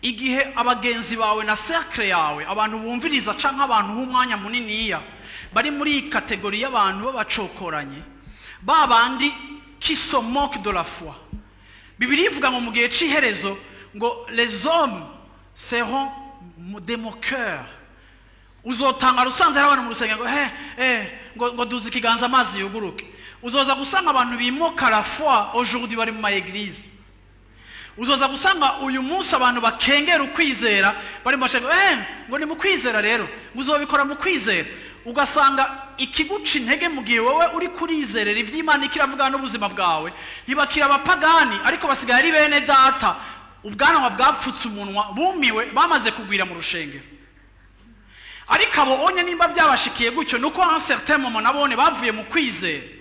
igihe abagenzi bawe na cercle yawe abantu bumviriza canke abantu b'umwanya muniniya bari muri kategori y'abantu babacokoranye babandi qui se moquent de la foi. Bibiliya ivuga ngo mu gihe c'iherezo ngo les hommes seront des moqueurs. Uzotanga rusanze abantu mu rusengero ngo duzi ikiganza amazi yuguruke. Uzoza gusanga abantu bimoka la foi aujourd'hui bari mu ma-église. Uzoza gusanga uyu munsi abantu bakengera ukwizera bari mu mashengo ngo ni mu kwizera rero muzobikora mu kwizera. Ugasanga ikiguca intege mu gihe wowe uri kurizerera ivy'Imana ikiravuga n'ubuzima bwawe ntibakira abapagani ariko basigaye ari bene data ubwanwa bwapfutse umunwa bumiwe bamaze kugwira mu rushengero. Ariko abo onye nimba byabashikiye gutyo nuko en certain moment nabone bavuye mu kwizera.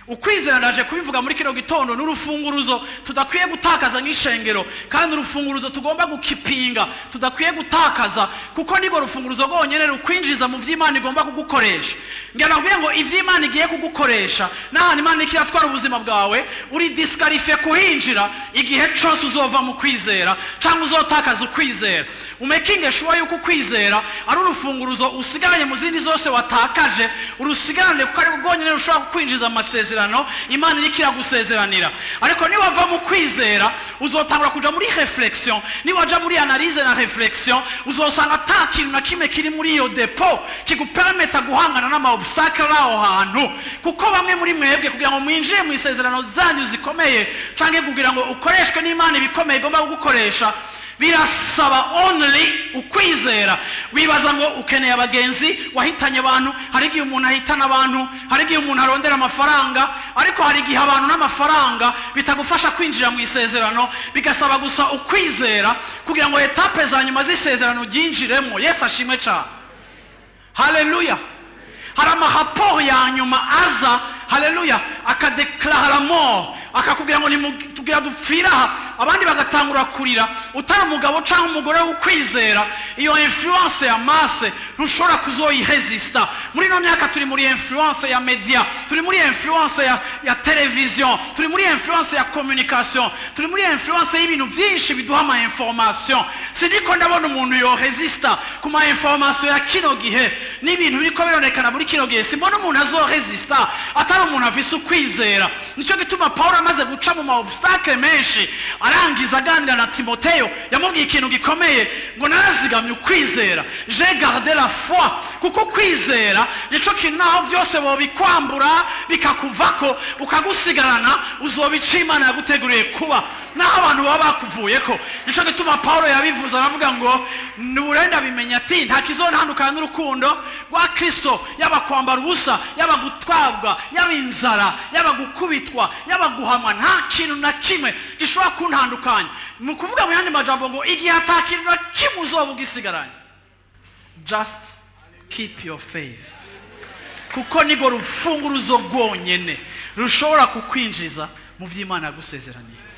Ukwizera ndaje kubivuga muri kino gitondo n'urufunguruzo tudakwiye gutakaza nk'ishengero kandi urufunguruzo tugomba gukipinga tudakwiye gutakaza kuko nigo rufunguruzo gonyene rukwinjiza mu vy'Imana igomba kugukoresha. Ngana kuvuga ngo ivy'Imana igiye kugukoresha naho Imana ikiratwara ubuzima bwawe uri disqualifié kuhinjira igihe cyose uzova mu kwizera cyangwa uzotakaza ukwizera. Umekinge shuwa yuko kwizera ari urufunguruzo usigaranye mu zindi zose watakaje urusigarane kuko ari gonyene rushobora kwinjiza amasezerano Imana irikira gusezeranira. Ariko ni wava mu kwizera uzotangura kuja muri reflexion ni waja muri analyse na reflexion uzosanga ata kintu na kimwe kiri muri iyo depot kigupermeta guhangana n'ama obstacle aho hantu kuko bamwe muri mwebwe kugira ngo mwinjire mu isezerano zanyu zikomeye canke kugira ngo ukoreshwe n'Imana ibikomeye igomba kugukoresha birasaba only ukwizera. Wibaza ngo ukeneye abagenzi wahitanye abantu hari igihe umuntu ahitana abantu hari igihe umuntu arondera amafaranga ariko hari igihe abantu n'amafaranga bitagufasha kwinjira mu isezerano bigasaba gusa ukwizera kugira ngo etape za nyuma z'isezerano ginjiremo. Yesu ashimwe cyane. Haleluya. Hari amahaporo ya nyuma aza haleluya akadeklara la mort akakubwira ngo nimubwira dupfira abandi bagatangura kurira utari umugabo cyangwa umugore w'ukwizera. Iyo influence ya masse ntushobora kuzoyiresista. Muri no myaka turi muri influence ya media turi muri influence ya television turi muri influence ya communication turi muri influence y'ibintu byinshi biduha ama information. Siniko ndabona umuntu yo resista kuma information ya kino gihe n'ibintu biriko bironekana muri kino gihe simbona umuntu azo resista atari umuntu afise ukwizera. Nico gituma Paulo amaze guca mu obstacle menshi arangiza aganira na Timoteyo yamubwiye ikintu gikomeye ngo narazigamye ukwizera j'ai gardé la foi kuko kwizera nico kintu naho byose bobikwambura bikakuvako ukagusigarana uzobica Imana yaguteguriye kuba naho abantu baba bakuvuyeko. Nico gituma Paulo yabivuze aravuga ngo nurenda bimenya ati nta kizontandukana n'urukundo rwa Kristo yaba kwambara ubusa yaba gutwabwa yaba inzara yaba gukubitwa yaba guhamwa nta kintu na kimwe gishobora kuntandukanya. Mu kuvuga mu yandi majambo ngo igihe atakintu na kimwe uzobugisigaranye just keep your faith kuko nigo rufunguruzo rwonyene rushobora kukwinjiza mu vy'Imana yagusezeraniye.